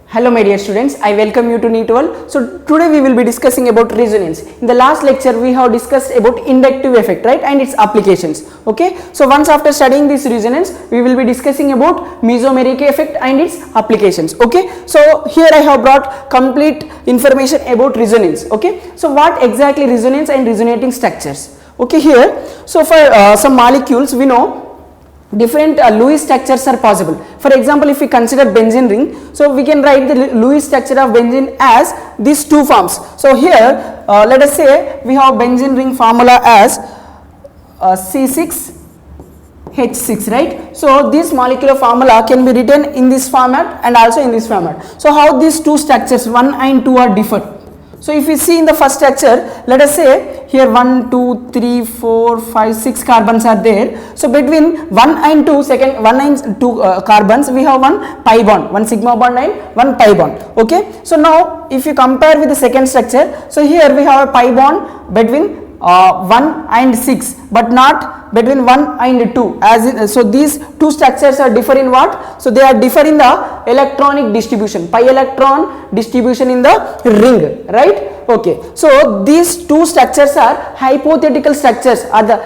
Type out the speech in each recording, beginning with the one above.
Hello my dear students, I welcome you to NEET World. So today we will be discussing about resonance. In the last lecture we have discussed about inductive effect, right, and its applications. Okay, so once after studying this resonance we will be discussing about mesomeric effect and its applications. Okay, so here I have brought complete information about resonance. Okay, so what exactly resonance and resonating structures? Okay, here so for some molecules we know different Lewis structures are possible. For example, if we consider benzene ring, so we can write the Lewis structure of benzene as these two forms. So here let us say we have benzene ring formula as C6H6, right? So this molecular formula can be written in this format and also in this format. So how these two structures 1 and 2 are different? So if we see in the first structure, let us say here 1, 2, 3, 4, 5, 6 carbons are there. So between 1 and 2 carbons we have one pi bond, one sigma bond and one pi bond. Okay. So now if you compare with the second structure, so here we have a pi bond between 1 and 6 but not between 1 and 2, as in, so these two structures are differ in what? So they are differ in the electronic distribution, pi electron distribution in the ring, right? Okay, so these two structures are hypothetical structures, are the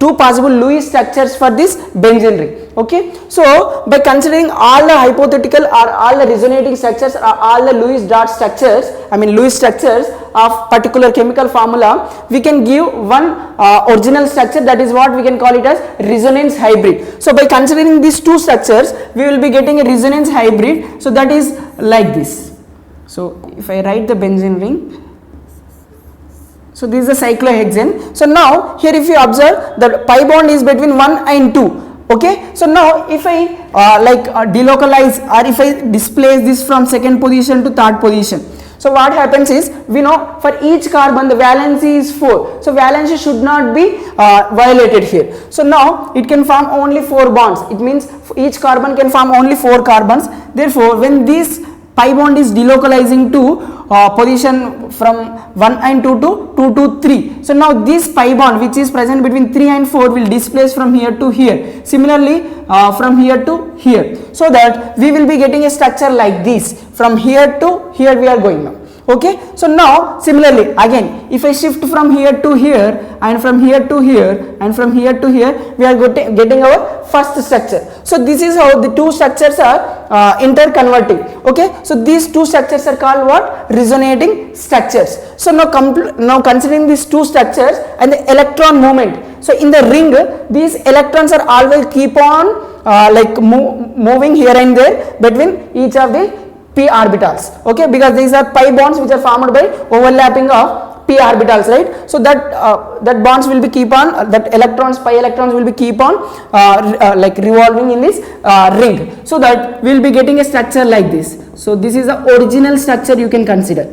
two possible Lewis structures for this benzene ring. Okay, so by considering all the hypothetical or all the resonating structures or all the Lewis dot structures, Lewis structures of particular chemical formula, we can give one original structure, that is what we can call it as resonance hybrid. So by considering these two structures we will be getting a resonance hybrid. So that is like this. So if I write the benzene ring, so this is the cyclohexane. So now here if you observe, the pi bond is between 1 and 2. Okay, so now if I delocalize or if I displace this from second position to third position, so what happens is, we know for each carbon the valency is 4. So valency should not be violated here. So now it can form only 4 bonds. It means each carbon can form only 4 carbons. Therefore, when this pi bond is delocalizing to position from 1 and 2 to 2 to 3. So now this pi bond which is present between 3 and 4 will displace from here to here. Similarly from here to here. So that we will be getting a structure like this. From here to here we are going now. Okay, so now similarly again if I shift from here to here and from here to here and from here to here, we are getting our first structure. So this is how the two structures are interconverting. Okay, so these two structures are called what? Resonating structures. So now considering these two structures and the electron movement, so in the ring these electrons are always keep on moving here and there between each of the p orbitals. Okay, because these are pi bonds which are formed by overlapping of p orbitals, right? So that that bonds will be keep on that pi electrons will be keep on revolving in this ring. So that we will be getting a structure like this. So this is the original structure you can consider.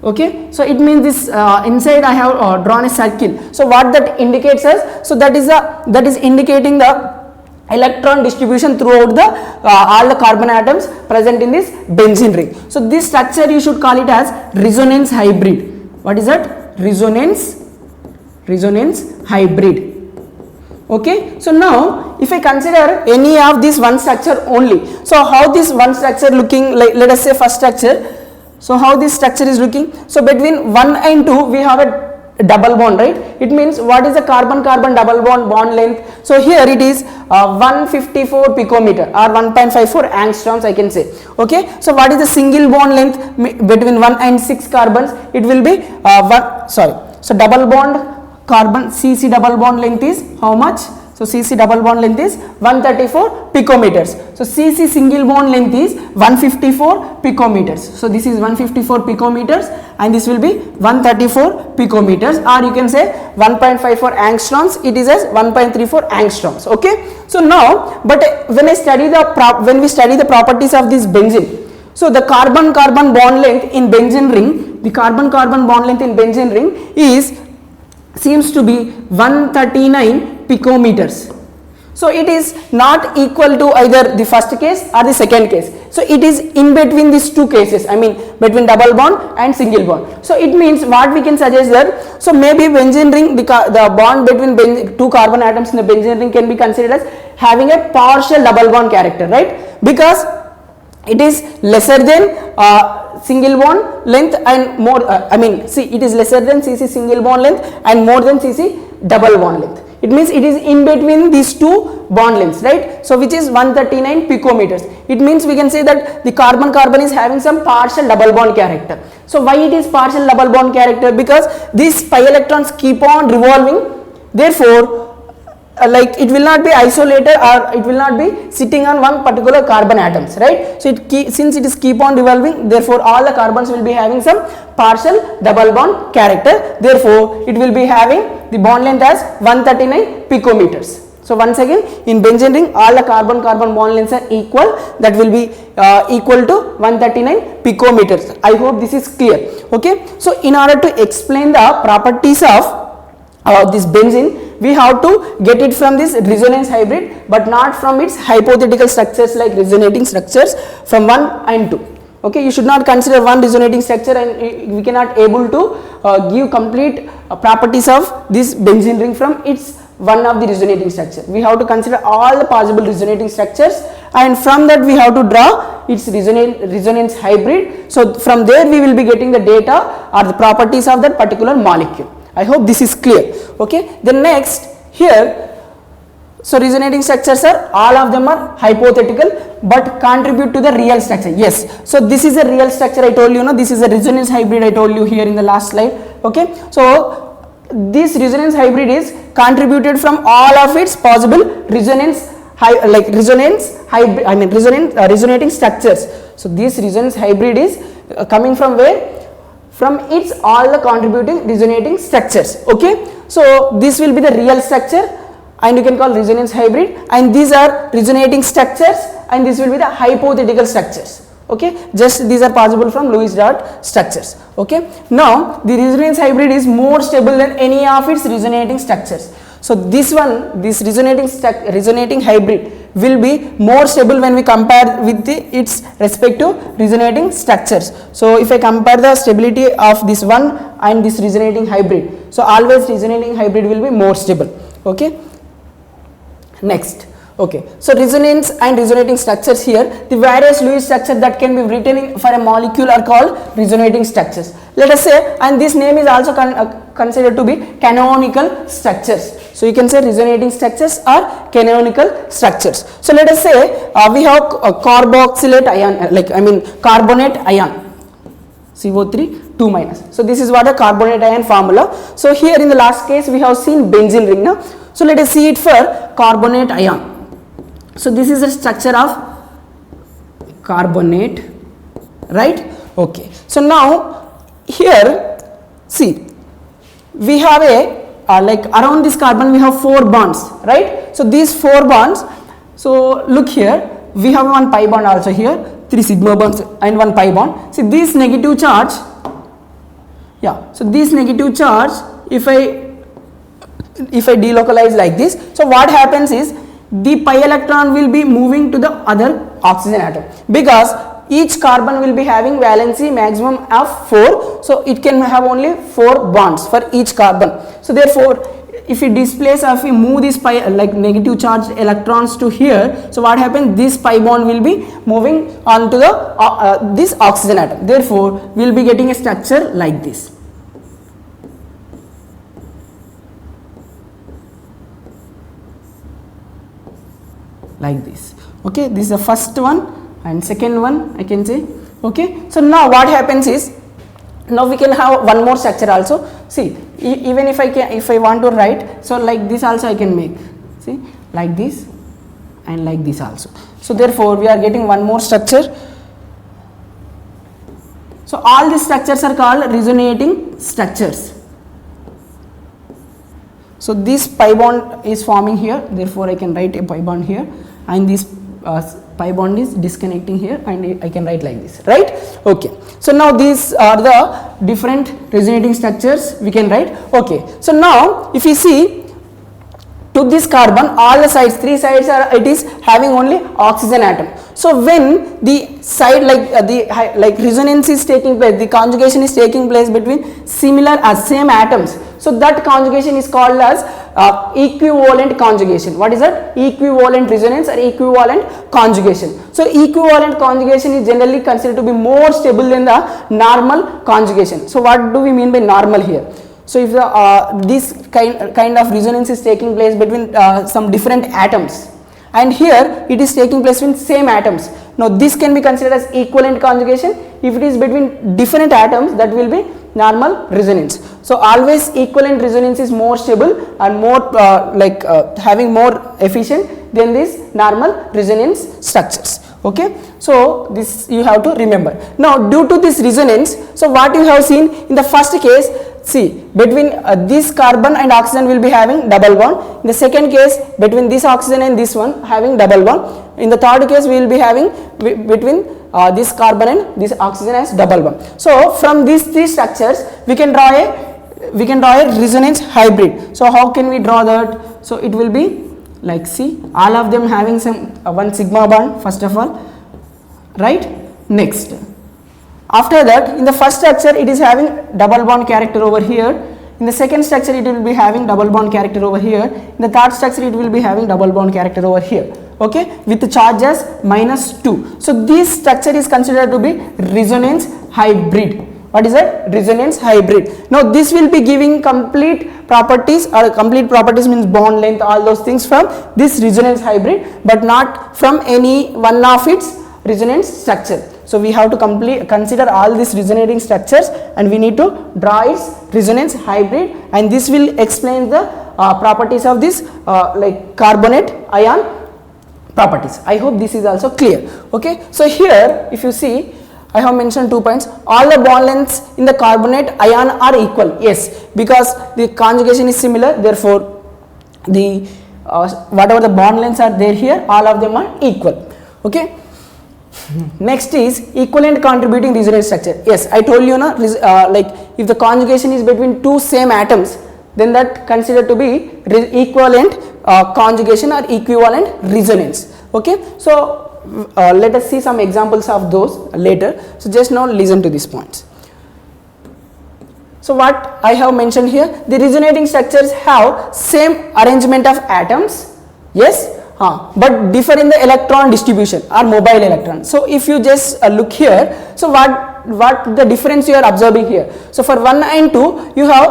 Okay, so it means this inside I have drawn a circle. So what that indicates us? So that is indicating the electron distribution throughout the all the carbon atoms present in this benzene ring. So this structure you should call it as resonance hybrid. What is that? Resonance hybrid. Okay, so now if I consider any of this one structure only, so how this one structure looking like, let us say first structure. So how this structure is looking? So between 1 and 2 we have a double bond, right? It means what is the carbon-carbon double bond length? So here it is 154 picometer or 1.54 angstroms I can say. Okay, so what is the single bond length between 1 and 6 carbons? It will be so double bond carbon CC double bond length is how much? So CC double bond length is 134 picometers. So CC single bond length is 154 picometers. So this is 154 picometers and this will be 134 picometers, or you can say 1.54 angstroms. It is as 1.34 angstroms. Okay. So now, but when we study the properties of this benzene, so the carbon-carbon bond length in benzene ring, seems to be 139 picometers. So it is not equal to either the first case or the second case. So it is in between these two cases, between double bond and single bond. So it means what we can suggest that, so maybe benzene ring, the bond between two carbon atoms in the benzene ring can be considered as having a partial double bond character, right? Because it is lesser than single bond length and more see, it is lesser than Cc single bond length and more than Cc double bond length. It means it is in between these two bond lengths, right? So which is 139 picometers. It means we can say that the carbon carbon is having some partial double bond character. So why it is partial double bond character? Because these pi electrons keep on revolving, therefore like it will not be isolated or it will not be sitting on one particular carbon atoms, right? So since it is keep on revolving, therefore all the carbons will be having some partial double bond character, therefore it will be having the bond length as 139 picometers. So once again, in benzene ring all the carbon carbon bond lengths are equal, that will be equal to 139 picometers. I hope this is clear. Okay, so in order to explain the properties of this benzene, we have to get it from this resonance hybrid, but not from its hypothetical structures like resonating structures from 1 and 2. Okay, you should not consider one resonating structure and we cannot able to give complete properties of this benzene ring from its one of the resonating structure. We have to consider all the possible resonating structures and from that we have to draw its resonance hybrid. So from there we will be getting the data or the properties of that particular molecule. I hope this is clear. Okay, then next here, so resonating structures are, all of them are hypothetical but contribute to the real structure. Yes, so this is a real structure, I told you, no, this is a resonance hybrid, I told you here in the last slide. Okay, so this resonance hybrid is contributed from all of its possible resonance resonating structures. So this resonance hybrid is coming from where? From its all the contributing resonating structures. Okay, so this will be the real structure and you can call resonance hybrid, and these are resonating structures and this will be the hypothetical structures. Okay, just these are possible from Lewis dot structures. Okay, now the resonance hybrid is more stable than any of its resonating structures. So this one, this resonating hybrid will be more stable when we compare with its respective resonating structures. So if I compare the stability of this one and this resonating hybrid, so always resonating hybrid will be more stable. Okay, next. Okay, so resonance and resonating structures here, the various Lewis structure that can be written for a molecule are called resonating structures. Let us say, and this name is also considered to be canonical structures. So you can say resonating structures are canonical structures. So let us say we have a carboxylate ion, carbonate ion, CO3 2 minus. So this is what a carbonate ion formula. So here in the last case we have seen benzene ring. Now, so let us see it for carbonate ion. So this is the structure of carbonate, right? Okay. So now here, see, we have a around this carbon we have 4 bonds, right? So these 4 bonds, so look here, we have one pi bond also here, 3 sigma bonds and one pi bond. See this negative charge, yeah, so this negative charge, if I delocalize like this, so what happens is the pi electron will be moving to the other oxygen atom, because each carbon will be having valency maximum of 4, so it can have only 4 bonds for each carbon. So therefore if we displace or if we move this pi negative charged electrons to here, so what happens, this pi bond will be moving on to the this oxygen atom, therefore we will be getting a structure like this. Like this. Okay, this is the first one and second one I can say. Okay, so now what happens is, now we can have one more structure also. See, even if I want to write, so like this also I can make, see, like this and like this also. So therefore we are getting one more structure. So all these structures are called resonating structures. So this pi bond is forming here, therefore I can write a pi bond here, and this pi bond is disconnecting here, and I can write like this, right? Okay, so now these are the different resonating structures we can write. Okay, so now if you see to this carbon, all the sides, 3 sides are, it is having only oxygen atom. So when the side like resonance is taking place, the conjugation is taking place between similar or same atoms, so that conjugation is called as equivalent conjugation. What is that? Equivalent resonance or equivalent conjugation. So equivalent conjugation is generally considered to be more stable than the normal conjugation. So what do we mean by normal here? So if this kind of resonance is taking place between some different atoms, and here it is taking place in same atoms. Now this can be considered as equivalent conjugation. If it is between different atoms, that will be normal resonance. So always equivalent resonance is more stable and more having more efficient than these normal resonance structures. Okay, so this you have to remember. Now due to this resonance, so what you have seen in the first case, see, between this carbon and oxygen will be having double bond. In the second case, between this oxygen and this one having double bond. In the third case, we will be having between this carbon and this oxygen as double bond. So from these three structures, we can draw a resonance hybrid. So how can we draw that? So it will be like, see, all of them having some one sigma bond first of all, right? Next, after that, in the first structure it is having double bond character over here. In the second structure it will be having double bond character over here. In the third structure it will be having double bond character over here. Okay, with the charges -2. So this structure is considered to be resonance hybrid. What is that? Resonance hybrid. Now this will be giving complete properties, or complete properties means bond length, all those things from this resonance hybrid, but not from any one of its resonance structure. So we have to consider all these resonating structures, and we need to draw its resonance hybrid, and this will explain the properties of this like carbonate ion properties. I hope this is also clear. Okay, so here if you see, I have mentioned 2 points. All the bond lengths in the carbonate ion are equal. Yes, because the conjugation is similar, therefore the whatever the bond lengths are there here, all of them are equal. Okay. Next is equivalent contributing resonance structure. Yes, I told you now, like if the conjugation is between two same atoms, then that considered to be equivalent conjugation or equivalent resonance. Okay, so let us see some examples of those later. So just now listen to these points. So what I have mentioned here, the resonating structures have same arrangement of atoms. Yes, but differ in the electron distribution or mobile electron. So if you just look here, so what the difference you are observing here? So for 1 and 2, you have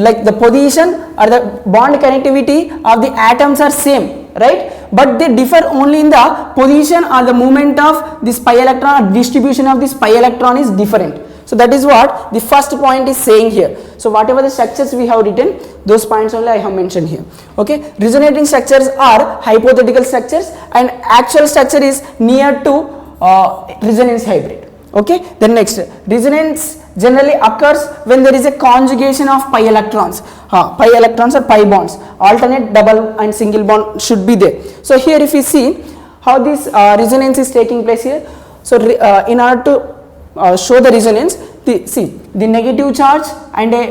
like the position or the bond connectivity of the atoms are same, right? But they differ only in the position or the movement of this pi electron, or distribution of this pi electron is different. So that is what the first point is saying here. So whatever the structures we have written, those points only I have mentioned here. Okay, resonating structures are hypothetical structures, and actual structure is near to resonance hybrid. Okay, then next, resonance generally occurs when there is a conjugation of pi electrons. Pi electrons or pi bonds, alternate double and single bond should be there. So here if you see how this resonance is taking place here, so in order to show the resonance, the negative charge and a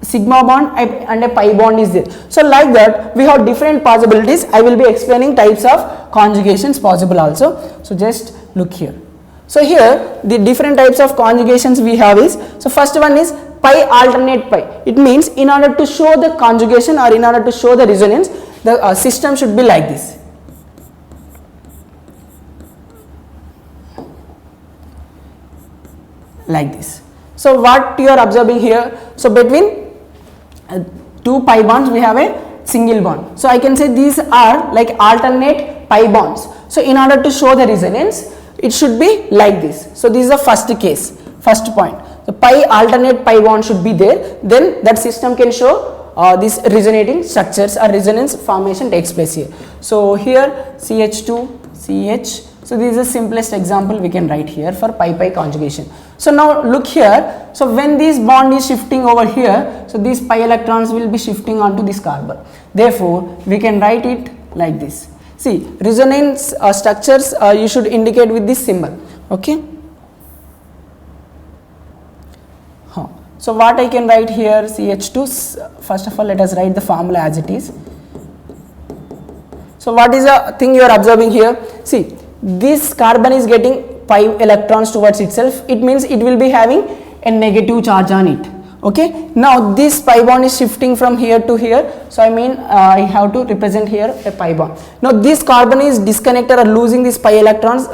sigma bond and a pi bond is there. So like that we have different possibilities. I will be explaining types of conjugations possible also. So just look here. So here the different types of conjugations we have is, so first one is pi alternate pi. It means in order to show the conjugation or in order to show the resonance, the system should be like this. Like this. So what you are observing here, so between two pi bonds we have a single bond. So I can say these are like alternate pi bonds. So in order to show the resonance, it should be like this. So this is the first case, first point. The pi alternate pi bond should be there, then that system can show these resonating structures or resonance formation takes place here. So here CH2, CH. So this is the simplest example we can write here for pi-pi conjugation. So now look here, so when this bond is shifting over here, so these pi electrons will be shifting onto this carbon. Therefore, we can write it like this. See, resonance structures you should indicate with this symbol. Okay. So what I can write here, CH2, first of all let us write the formula as it is. So what is the thing you are observing here? See, this carbon is getting 5 electrons towards itself, it means it will be having a negative charge on it. Okay, now this pi bond is shifting from here to here, so I mean I have to represent here a pi bond. Now this carbon is disconnected or losing these pi electrons,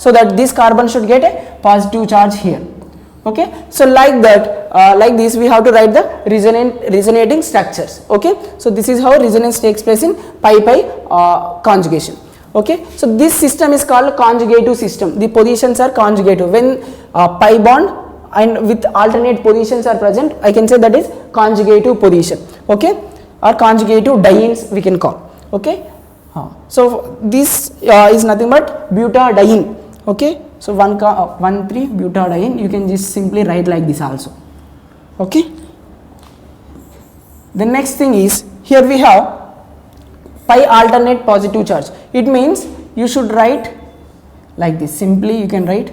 so that this carbon should get a positive charge here. Okay, so like that, like this we have to write the resonating structures. Okay, so this is how resonance takes place in pi conjugation. Okay, so this system is called conjugative system. The positions are conjugative. When pi bond and with alternate positions are present, I can say that is conjugative position. Okay, or conjugative dienes we can call. Okay, so this is nothing but butadiene. Okay, so 1,3-butadiene, you can just simply write like this also. Okay, the next thing is, here we have pi alternate positive charge. It means you should write like this. Simply you can write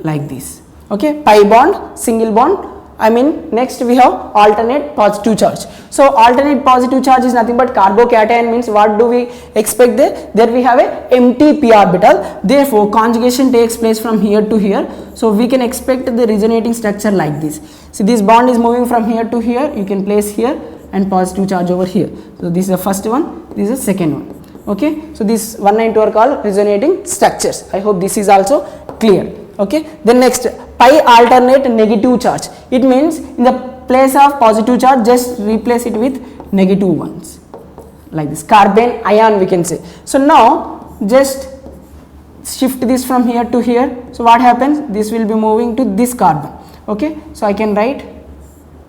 like this. Okay, pi bond, single bond, I mean next we have alternate positive charge. So alternate positive charge is nothing but carbocation, means what do we expect there? There we have a empty p orbital, therefore conjugation takes place from here to here, so we can expect the resonating structure like this. See, this bond is moving from here to here, you can place here and positive charge over here. So this is the first one, this is the second one. Okay, so this 1 and 2 are called resonating structures. I hope this is also clear. Okay, then next, pi alternate negative charge. It means in the place of positive charge, just replace it with negative ones, like this, carbon ion we can say. So now just shift this from here to here. So what happens? This will be moving to this carbon. Okay, so I can write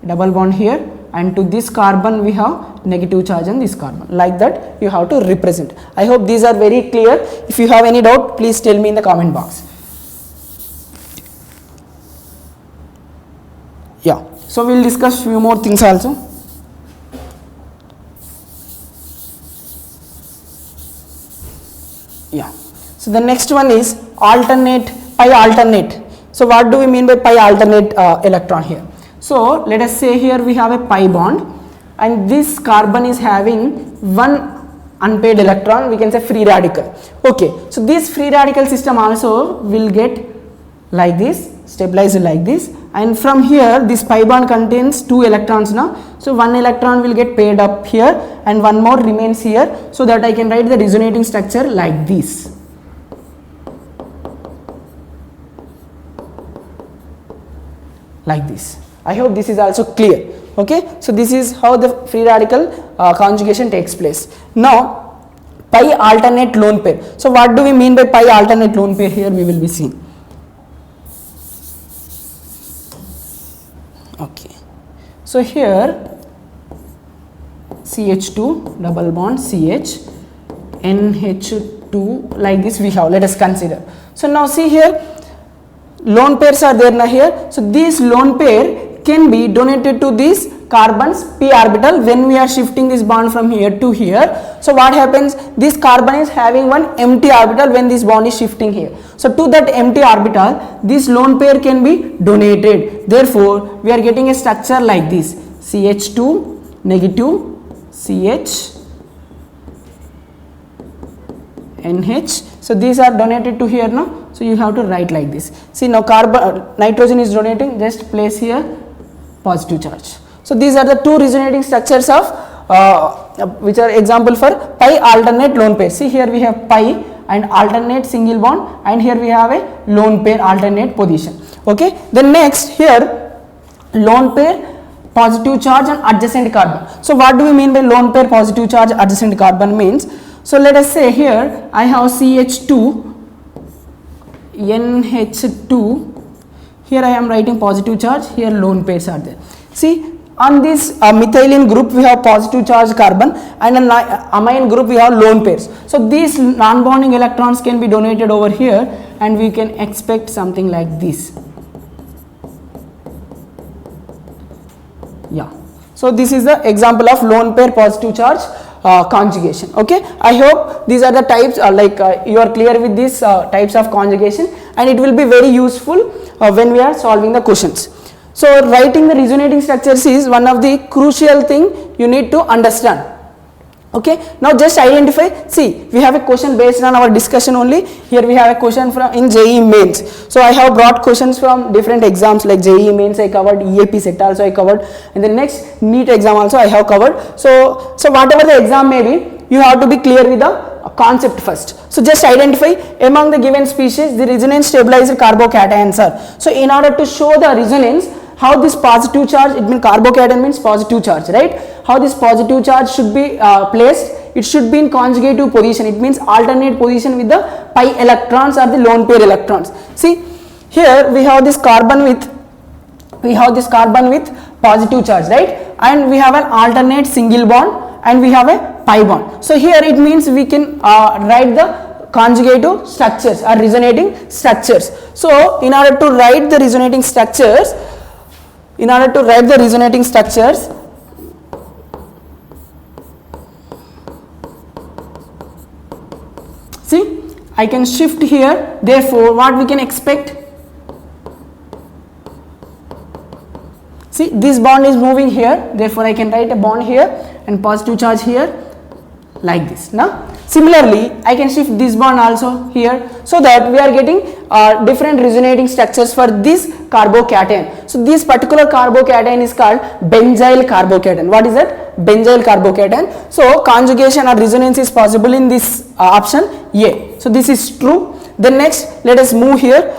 double bond here, and to this carbon we have negative charge on this carbon. Like that you have to represent. I hope these are very clear. If you have any doubt, please tell me in the comment box. Yeah, so we will discuss few more things also. Yeah, so the next one is alternate, pi alternate. So what do we mean by pi alternate electron here? So let us say here we have a pi bond, and this carbon is having one unpaired electron, we can say free radical. Okay, so this free radical system also will get like this, stabilized like this, and from here this pi bond contains 2 electrons now, so 1 electron will get paired up here and 1 more remains here, so that I can write the resonating structure like this. Like this. I hope this is also clear. Okay, so this is how the free radical conjugation takes place. Now pi alternate lone pair. So what do we mean by pi alternate lone pair? Here we will be seeing. Okay, so here CH2 double bond CH, NH2, like this we have. Let us consider. So now see here, lone pairs are there now here. So this lone pair can be donated to this carbon's p orbital when we are shifting this bond from here to here. So what happens? This carbon is having one empty orbital when this bond is shifting here. So to that empty orbital, this lone pair can be donated. Therefore, we are getting a structure like this: CH2 negative, CH, NH. So these are donated to here now. So you have to write like this. See, now nitrogen is donating, just place here positive charge. So these are the 2 resonating structures of which are example for pi alternate lone pair. See, here we have pi and alternate single bond, and here we have a lone pair alternate position. Okay, then next here lone pair positive charge on adjacent carbon. So what do we mean by lone pair positive charge adjacent carbon means? So let us say here I have CH2 NH2, here I am writing positive charge, here lone pairs are there. See, on this methylene group we have positive charge carbon, and in amine group we have lone pairs. So these non-bonding electrons can be donated over here, and we can expect something like this. Yeah, so this is the example of lone pair positive charge conjugation. Okay, I hope these are the types you are clear with these types of conjugation, and it will be very useful when we are solving the questions. So writing the resonating structures is one of the crucial thing you need to understand. Okay, now just identify. See, we have a question based on our discussion only. Here we have a question from in JEE mains. So I have brought questions from different exams like JEE mains I covered, EAP set also I covered, and the next NEET exam also I have covered. So whatever the exam may be, you have to be clear with the concept first. So just identify among the given species the resonance stabilizer carbocations are. So in order to show the resonance, how this positive charge, it means carbocation means positive charge, right? How this positive charge should be placed, it should be in conjugative position, it means alternate position with the pi electrons or the lone pair electrons. See, here we have this carbon with positive charge, right? And we have an alternate single bond and we have a pi bond. So here it means we can write the conjugative structures or resonating structures. So in order to write the resonating structures, see, I can shift here, therefore what we can expect, see this bond is moving here, therefore I can write a bond here and positive charge here like this. Now similarly I can shift this bond also here, so that we are getting different resonating structures for this carbocation. So this particular carbocation is called benzyl carbocation. What is that? Benzyl carbocation. So conjugation or resonance is possible in this option A. So this is true. Then next let us move here.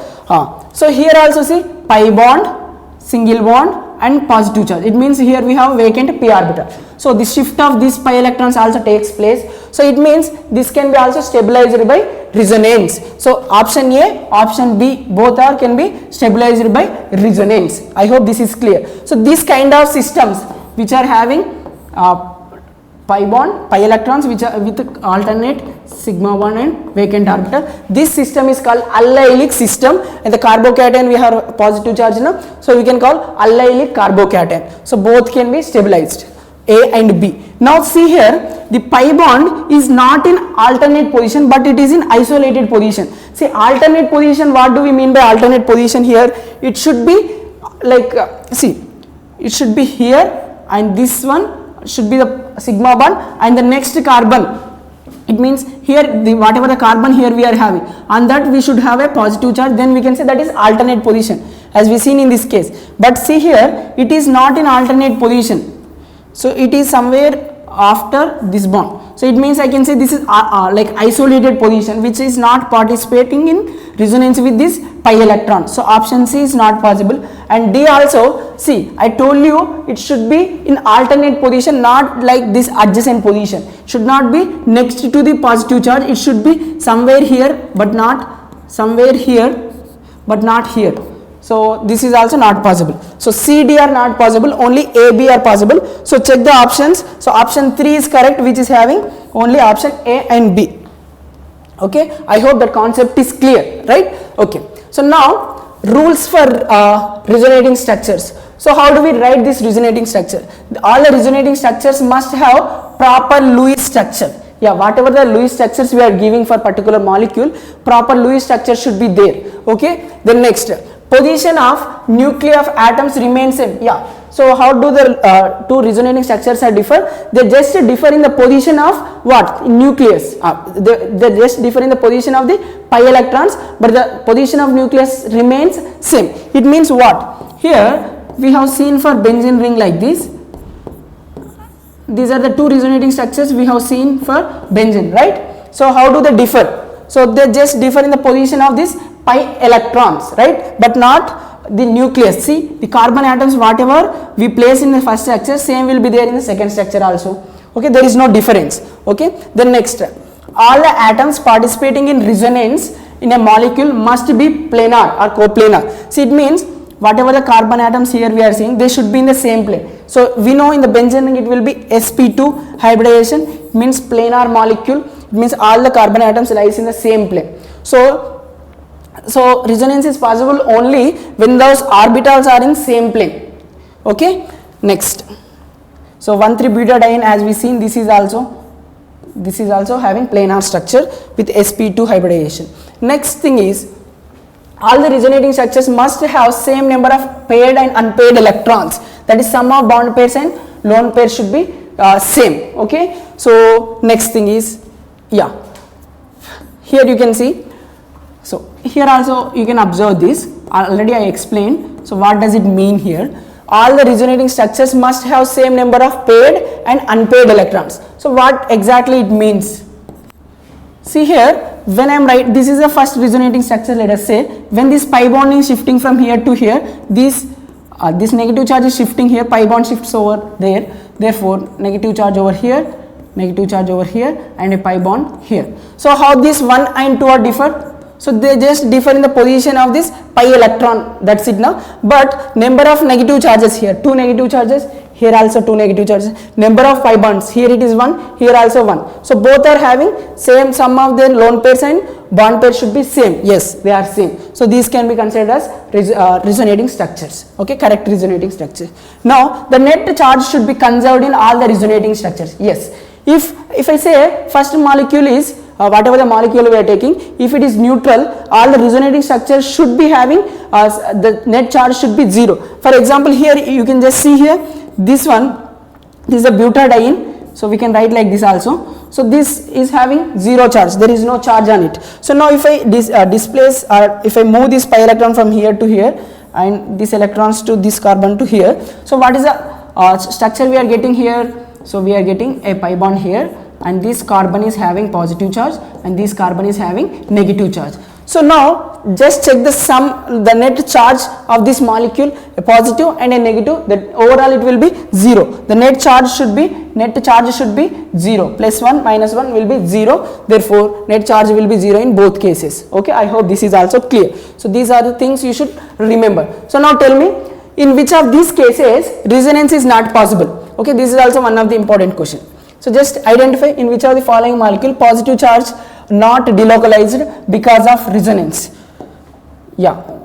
So here also see pi bond, single bond and positive charge. It means here we have vacant p orbital. So the shift of these pi electrons also takes place. So it means this can be also stabilized by resonance. So option A, option B, both are can be stabilized by resonance. I hope this is clear. So this kind of systems which are having pi bond, pi electrons which are with alternate sigma bond and vacant orbital, this system is called allylic system, and the carbocation we have positive charge now, so we can call allylic carbocation. So both can be stabilized, A and B. Now see here, the pi bond is not in alternate position but it is in isolated position. See, alternate position, what do we mean by alternate position here? It should be like see, it should be here and this one should be the sigma bond and the next carbon, it means here the whatever the carbon here we are having, on that we should have a positive charge, then we can say that is alternate position as we seen in this case. But see here, it is not in alternate position, so it is somewhere after this bond. So it means I can say this is like isolated position which is not participating in resonance with this pi electron. So option C is not possible. And D also, see, I told you it should be in alternate position, not like this adjacent position. Should not be next to the positive charge. It should be somewhere here but not somewhere here but not here. So this is also not possible. So C, D are not possible, only A, B are possible. So check the options. So option 3 is correct, which is having only option A and B. Okay, I hope that concept is clear, right? Okay, so now rules for resonating structures. So how do we write this resonating structure? All the resonating structures must have proper Lewis structure. Yeah, whatever the Lewis structures we are giving for particular molecule, proper Lewis structure should be there. Okay, then next, position of nuclei of atoms remains same. Yeah, so how do the two resonating structures are differ? They just differ in the position of what? Nucleus. They just differ in the position of the pi electrons, but the position of nucleus remains same. It means what? Here we have seen for benzene ring like this. These are the two resonating structures we have seen for benzene, right? So how do they differ? So they just differ in the position of this pi electrons, right, but not the nucleus. See, the carbon atoms whatever we place in the first structure, same will be there in the second structure also. Okay, there is no difference. Okay, then next, all the atoms participating in resonance in a molecule must be planar or coplanar. See, it means whatever the carbon atoms here we are seeing, they should be in the same plane. So we know in the benzene ring it will be sp2 hybridization, means planar molecule. It means all the carbon atoms lies in the same plane. So resonance is possible only when those orbitals are in same plane. Okay, next, so 1,3-butadiene, as we seen, this is also having planar structure with sp2 hybridization. Next thing is, all the resonating structures must have same number of paired and unpaired electrons, that is sum of bond pairs and lone pairs should be same. Okay, so next thing is, yeah, here you can see, so here also you can observe this, already I explained. So what does it mean here? All the resonating structures must have same number of paired and unpaired electrons. So what exactly it means? See here, when I am writing, this is the first resonating structure, let us say, when this pi bond is shifting from here to here, this negative charge is shifting here, pi bond shifts over there, therefore negative charge over here, and a pi bond here. So how this 1 and 2 are differ? So they just differ in the position of this pi electron, that's it now. But number of negative charges here, 2 negative charges, here also 2 negative charges. Number of pi bonds, here it is 1, here also 1. So both are having same sum of their lone pairs and bond pairs should be same. Yes, they are same. So these can be considered as resonating structures. Okay, correct resonating structures. Now the net charge should be conserved in all the resonating structures. Yes, if I say first molecule is whatever the molecule we are taking, if it is neutral, all the resonating structures should be having the net charge should be 0. For example, here you can just see here, this one, this is a butadiene, so we can write like this also. So this is having 0 charge, there is no charge on it. So now if I displace or if I move this pi electron from here to here and this electrons to this carbon to here, so what is the structure we are getting here? So we are getting a pi bond here, and this carbon is having positive charge and this carbon is having negative charge. So now just check the sum, the net charge of this molecule, a positive and a negative, that overall it will be 0. The net charge should be 0, plus 1 minus 1 will be 0, therefore net charge will be 0 in both cases. Okay, I hope this is also clear. So these are the things you should remember. So now tell me, in which of these cases resonance is not possible? Okay, this is also one of the important question. So just identify in which of the following molecule positive charge not delocalized because of resonance. Yeah.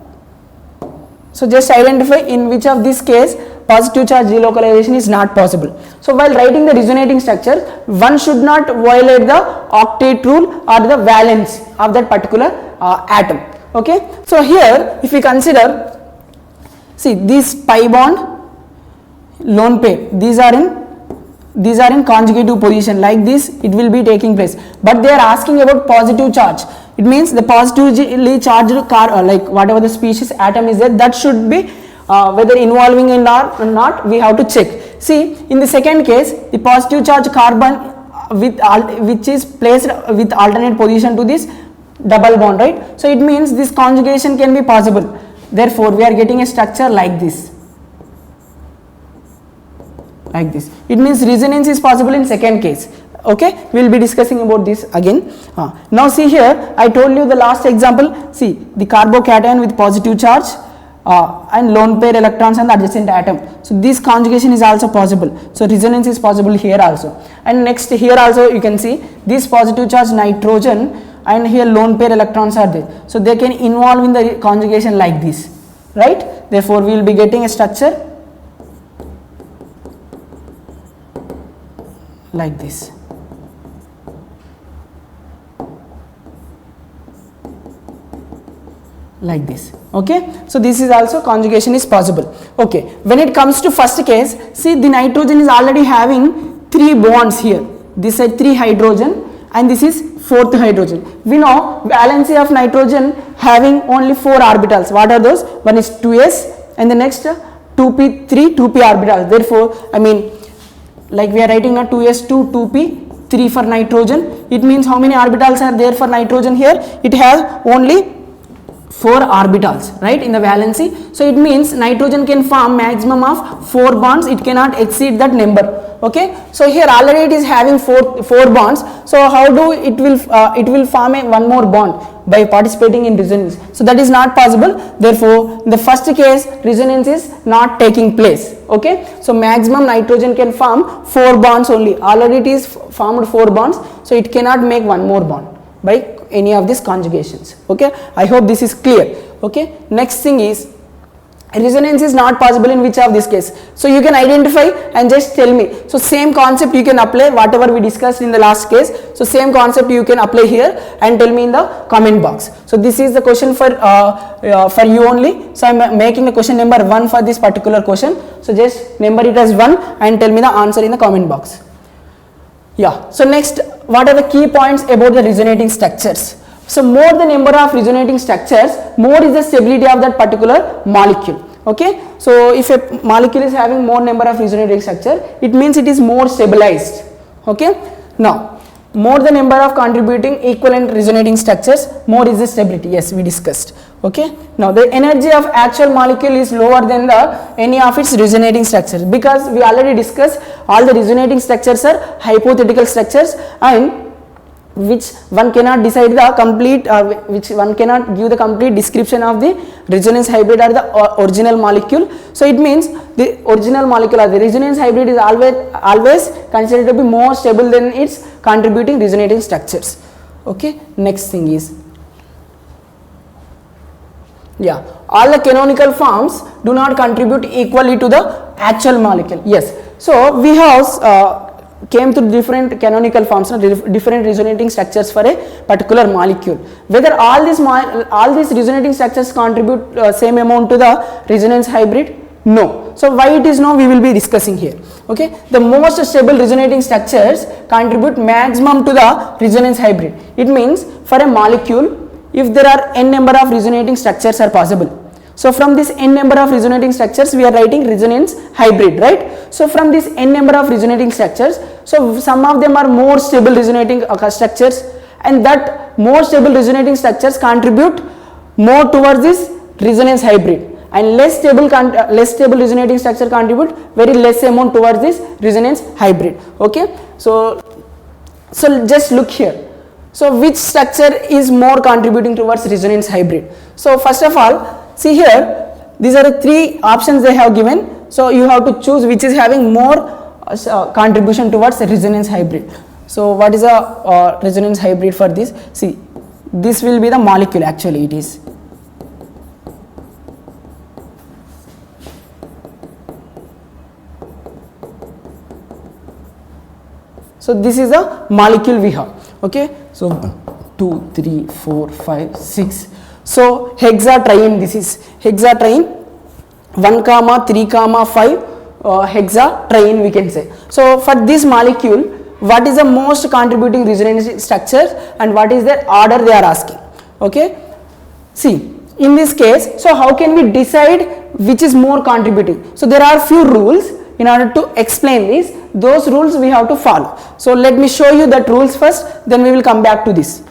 So just identify in which of this case positive charge delocalization is not possible. So while writing the resonating structure, one should not violate the octet rule or the valence of that particular atom. Okay. So here if we consider, see this pi bond, lone pair, these are in conjugative position, like this it will be taking place, but they are asking about positive charge. It means the positively charged like whatever the species atom is there, that should be whether involving in or not, we have to check. See in the second case, the positive charge carbon which is placed with alternate position to this double bond, right? So it means this conjugation can be possible, therefore we are getting a structure like this. Like this, it means resonance is possible in second case. Okay, we will be discussing about this again. Now see here, I told you the last example. See the carbocation with positive charge and lone pair electrons and the adjacent atom. So this conjugation is also possible. So resonance is possible here also. And next here also you can see this positive charge nitrogen and here lone pair electrons are there. So they can involve in the conjugation like this, right? Therefore we will be getting a structure like this. Like this. Okay, so this is also conjugation is possible. Okay, when it comes to first case, see the nitrogen is already having 3 bonds here. This is 3 hydrogen and this is 4th hydrogen. We know valency of nitrogen having only 4 orbitals. What are those? One is 2s and the next 2p, 2p orbitals. Therefore I mean, like we are writing a 2s2 2p 3 for nitrogen. It means how many orbitals are there for nitrogen here? It has only 4 orbitals, right, in the valency. So it means nitrogen can form maximum of 4 bonds, it cannot exceed that number. Okay, so here already it is having 4 bonds. So how do it will form one more bond? By participating in resonance. So that is not possible. Therefore in the first case resonance is not taking place. Okay, so maximum nitrogen can form 4 bonds only. Already it is formed 4 bonds, so it cannot make one more bond by any of these conjugations. Okay, I hope this is clear. Okay, next thing is resonance is not possible in which of this case? So you can identify and just tell me. So same concept you can apply whatever we discussed in the last case. So same concept you can apply here and tell me in the comment box. So this is the question for you only. So I am making the question number 1 for this particular question. So just number it as 1 and tell me the answer in the comment box. Yeah. So next, what are the key points about the resonating structures? So more the number of resonating structures, more is the stability of that particular molecule. Okay. So if a molecule is having more number of resonating structure, it means it is more stabilized. Okay. Now, more the number of contributing equivalent resonating structures, more is the stability. Yes, we discussed. Okay. Now the energy of actual molecule is lower than the any of its resonating structures, because we already discussed all the resonating structures are hypothetical structures, and which one cannot decide the complete, which one cannot give the complete description of the resonance hybrid or the original molecule. So it means the original molecule or the resonance hybrid is always considered to be more stable than its contributing resonating structures. Okay. Next thing is, yeah, all the canonical forms do not contribute equally to the actual molecule. Yes. So we have came to different canonical forms, different resonating structures for a particular molecule. Whether all these resonating structures contribute same amount to the resonance hybrid? No. So why it is no, we will be discussing here. Okay. The most stable resonating structures contribute maximum to the resonance hybrid. It means for a molecule, if there are n number of resonating structures are possible. So from this n number of resonating structures, we are writing resonance hybrid, right? So from this n number of resonating structures, so some of them are more stable resonating structures, and that more stable resonating structures contribute more towards this resonance hybrid, and less stable resonating structure contribute very less amount towards this resonance hybrid. Okay. So just look here. So which structure is more contributing towards resonance hybrid? So first of all, see here, these are the 3 options they have given. So you have to choose which is having more contribution towards resonance hybrid. So what is a resonance hybrid for this? See, this will be the molecule, actually it is. So this is a molecule we have. Okay. So 1, 2, 3, 4, 5, 6. So hexatriene, this is hexatriene, 1, 3, 5 hexatriene we can say. So for this molecule, what is the most contributing resonance structures and what is their order they are asking. Okay. See, in this case, so how can we decide which is more contributing? So there are few rules. In order to explain this, those rules we have to follow. So let me show you that rules first, then we will come back to this.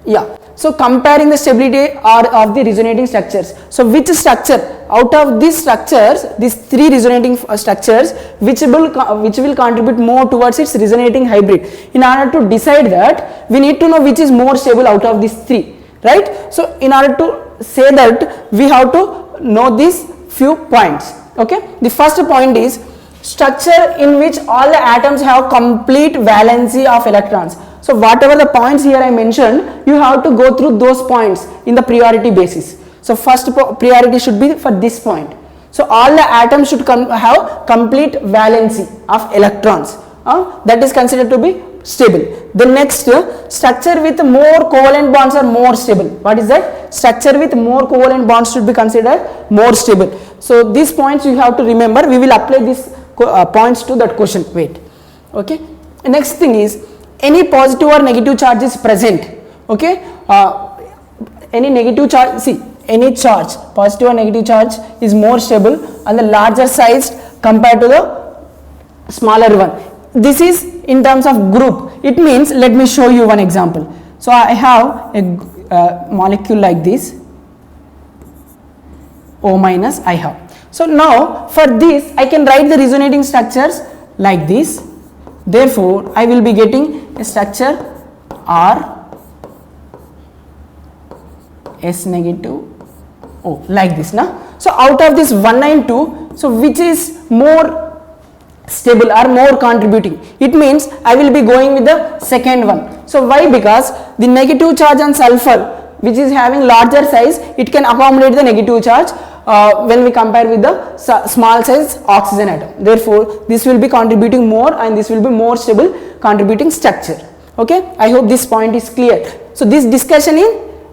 Yeah. So comparing the stability of the resonating structures. So which structure out of these structures, these 3 resonating structures, which will contribute more towards its resonating hybrid? In order to decide that, we need to know which is more stable out of these 3, right? So in order to say that, we have to know these few points. Okay. The first point is structure in which all the atoms have complete valency of electrons. So whatever the points here I mentioned, you have to go through those points in the priority basis. So first priority should be for this point. So all the atoms should have complete valency of electrons. That is considered to be stable. The next, structure with more covalent bonds are more stable. What is that? Structure with more covalent bonds should be considered more stable. So these points you have to remember. We will apply these points to that question. Wait. Okay. Next thing is, any positive or negative charge is present. Okay. Any negative charge, see, any charge, positive or negative charge is more stable on the larger size compared to the smaller one. This is in terms of group. It means, let me show you one example. So I have a molecule like this, O minus I have. So now for this I can write the resonating structures like this. Therefore I will be getting a structure R S negative O like this now. So out of this 1 and 2, so which is more stable or more contributing? It means I will be going with the second one. So why? Because the negative charge on sulfur, which is having larger size, it can accommodate the negative charge, when we compare with the small size oxygen atom. Therefore, this will be contributing more and this will be more stable contributing structure. Okay, I hope this point is clear. So this discussion is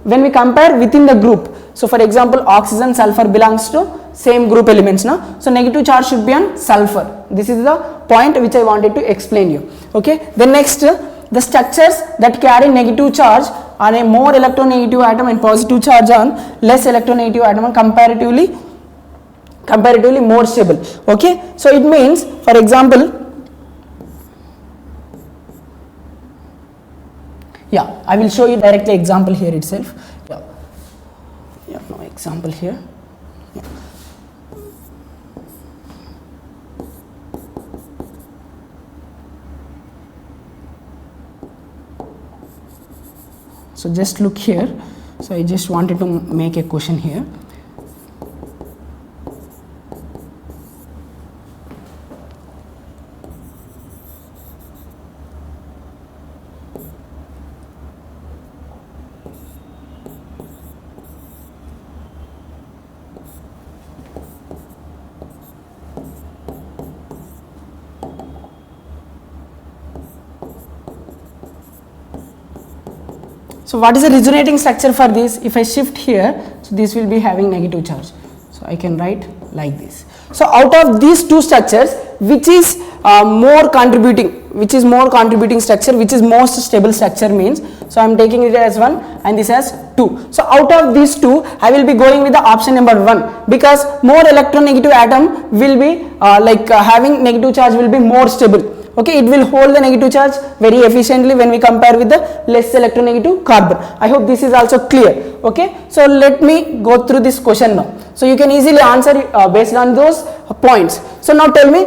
when we compare within the group. So for example, oxygen, sulfur belongs to same group elements now. So negative charge should be on sulfur. This is the point which I wanted to explain you. Okay, then next, the structures that carry negative charge on a more electronegative atom and positive charge on less electronegative atom and comparatively more stable. Okay, so it means, for example, yeah, I will show you directly example here itself. Yeah, no example here. Yeah. So just look here. So I just wanted to make a question here. So what is the resonating structure for this? If I shift here, so this will be having negative charge. So I can write like this. So out of these two structures, which is more contributing structure, which is most stable structure means, so I am taking it as 1 and this as 2. So out of these two, I will be going with the option number 1 because more electronegative atom will be having negative charge will be more stable. Okay, it will hold the negative charge very efficiently when we compare with the less electronegative carbon. I hope this is also clear. Okay, so let me go through this question now. So you can easily answer based on those points. So now tell me,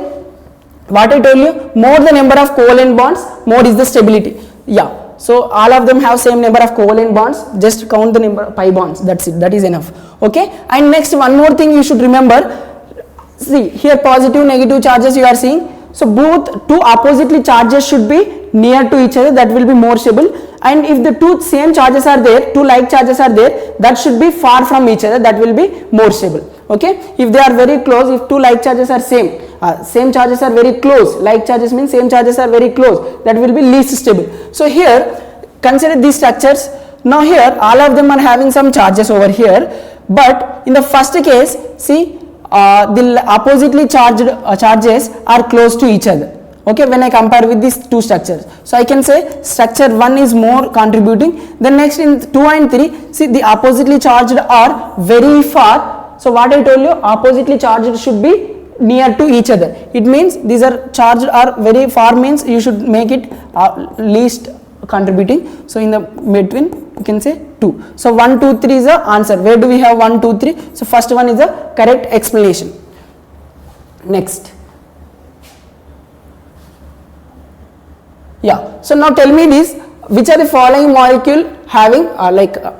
what I told you, more the number of covalent bonds, more is the stability. Yeah, so all of them have same number of covalent bonds, just count the number of pi bonds, that's it, that is enough. Okay, and next one more thing you should remember, see here positive negative charges you are seeing. So both two oppositely charges should be near to each other, that will be more stable, and if the two same charges are there, two like charges are there, that should be far from each other, that will be more stable. Okay, if they are very close, if two like charges are same charges are very close, like charges means same charges are very close, that will be least stable. So here consider these structures. Now here all of them are having some charges over here, but in the first case, see the oppositely charged charges are close to each other. Okay, when I compare with these two structures, so I can say structure 1 is more contributing. Then next in 2 and 3, see the oppositely charged are very far. So what I told you, oppositely charged should be near to each other. It means these are charged are very far means you should make it least contributing. So in the between you can say 2. So 1, 2, 3 is the answer. Where do we have 1, 2, 3? So first one is the correct explanation. Next. Yeah. So now tell me this, which are the following molecule having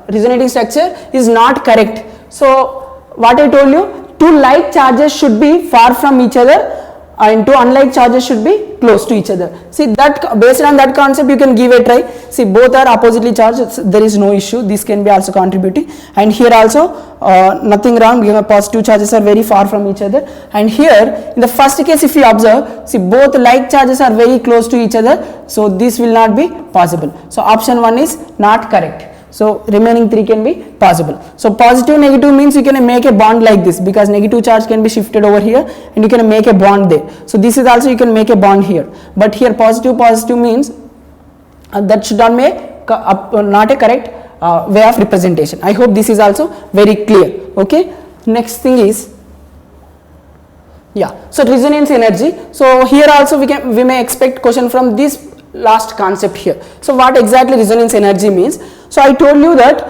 resonating structure is not correct. So what I told you, two like charges should be far from each other and two unlike charges should be close to each other. See that based on that concept you can give a try. See both are oppositely charged, there is no issue, this can be also contributing, and here also nothing wrong because positive charges are very far from each other. And here in the first case if you observe, see both like charges are very close to each other, so this will not be possible. So option 1 is not correct. So remaining 3 can be possible. So positive negative means you can make a bond like this because negative charge can be shifted over here and you can make a bond there. So this is also you can make a bond here, but here positive means that should not make not a correct way of representation. I hope this is also very clear. Okay, next thing is, yeah, so resonance energy. So here also we may expect question from this last concept here. So what exactly resonance energy means? So I told you that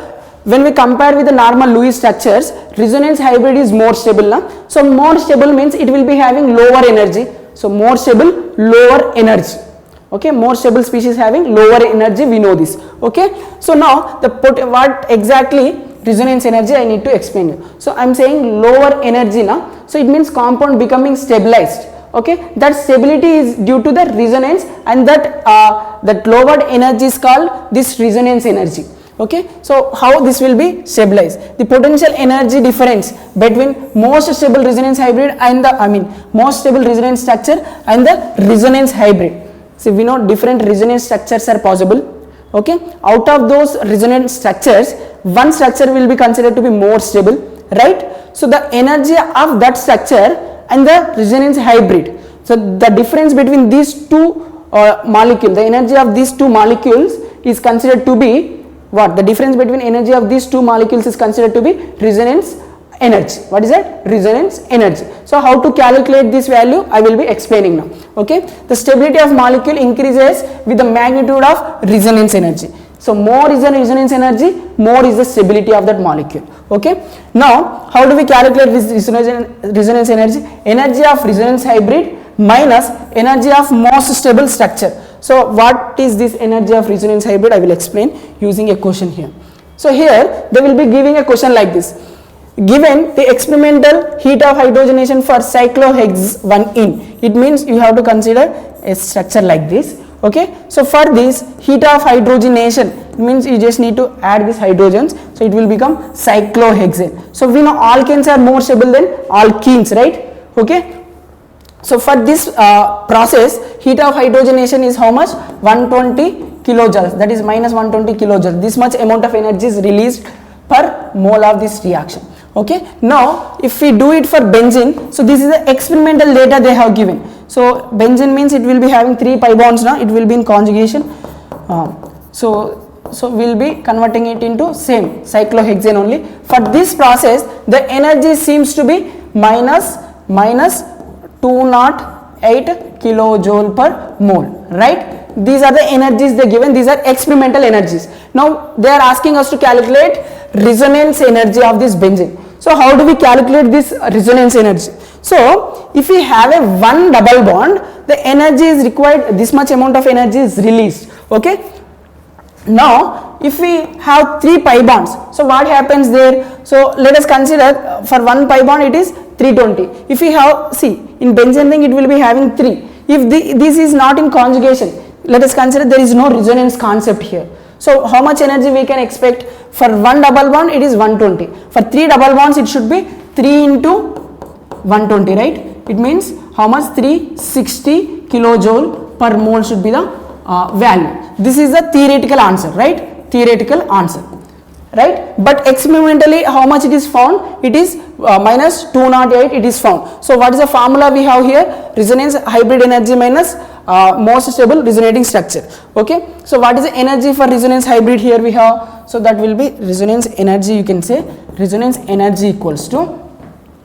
when we compare with the normal Lewis structures, resonance hybrid is more stable now. So more stable means it will be having lower energy. So more stable, lower energy. Okay, more stable species having lower energy, we know this. Okay, so now what exactly resonance energy I need to explain you. So I am saying lower energy now. So it means compound becoming stabilized. Okay, that stability is due to the resonance, and that lowered energy is called this resonance energy. Okay, so how this will be stabilized? The potential energy difference between most stable resonance hybrid and the most stable resonance structure and the resonance hybrid. See, we know different resonance structures are possible. Okay, out of those resonance structures, one structure will be considered to be more stable, right? So the energy of that structure and the resonance hybrid, so the difference between these two molecules, the energy of these two molecules is considered to be what? The difference between energy of these two molecules is considered to be resonance energy. What is that? Resonance energy. So how to calculate this value? I will be explaining now. Okay, the stability of molecule increases with the magnitude of resonance energy. So more is the resonance energy, more is the stability of that molecule. Okay, now how do we calculate this resonance energy? Energy of resonance hybrid minus energy of most stable structure. So what is this energy of resonance hybrid? I will explain using a question here. So here they will be giving a question like this: given the experimental heat of hydrogenation for cyclohexane, it means you have to consider a structure like this. Okay, so for this heat of hydrogenation, it means you just need to add these hydrogens, so it will become cyclohexane. So we know alkanes are more stable than alkenes, right? Okay, so for this process, heat of hydrogenation is how much? 120 kilojoules, that is minus 120 kilojoules. This much amount of energy is released per mole of this reaction. Okay, now if we do it for benzene, so this is the experimental data they have given. So benzene means it will be having 3 pi bonds now, it will be in conjugation. So we'll be converting it into same cyclohexane only. For this process, the energy seems to be minus 208 kilojoule per mole, right? These are the energies they given, these are experimental energies. Now they are asking us to calculate resonance energy of this benzene. So how do we calculate this resonance energy? So if we have a one double bond, the energy is required, this much amount of energy is released. Okay, now if we have 3 pi bonds, so what happens there? So let us consider for 1 pi bond it is 320. If we have, see, in benzene ring it will be having 3. If this is not in conjugation, let us consider there is no resonance concept here. So how much energy we can expect? For 1 double bond it is 120. For 3 double bonds it should be 3 into 120, right? It means how much? 360 kilojoule per mole should be the value. This is the theoretical answer, right? Theoretical answer, right? But experimentally how much it is found? It is minus 208 it is found. So what is the formula we have here? Resonance hybrid energy minus most stable resonating structure. Okay, so what is the energy for resonance hybrid here we have? So that will be resonance energy, you can say resonance energy equals to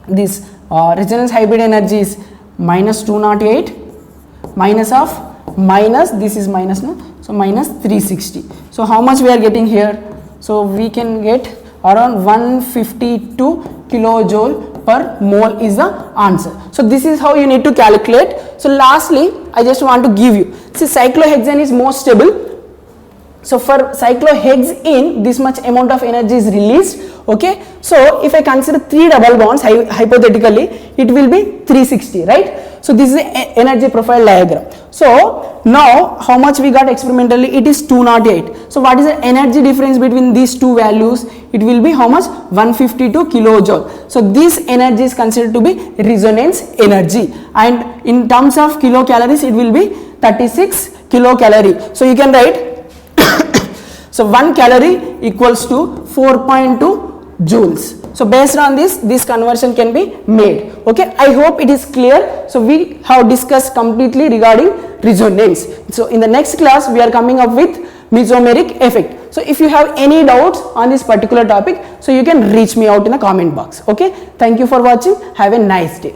this resonance hybrid energy is minus 208 minus of minus, this is minus, no, so minus 360. So how much we are getting here? So we can get around 152 kilojoule per mole is the answer. So this is how you need to calculate. So lastly I just want to give you, see, cyclohexane is more stable. So for cyclohexane this much amount of energy is released. Okay, so if I consider 3 double bonds, hypothetically it will be 360, right? So this is the energy profile diagram. So now how much we got experimentally? It is 208. So what is the energy difference between these two values? It will be how much? 152 kilojoule. So this energy is considered to be resonance energy, and in terms of kilocalories it will be 36 kilocalorie. So you can write so 1 calorie equals to 4.2 joules. So based on this conversion can be made. Okay, I hope it is clear. So we have discussed completely regarding resonance. So in the next class we are coming up with mesomeric effect. So if you have any doubts on this particular topic, so you can reach me out in the comment box. Okay, thank you for watching. Have a nice day.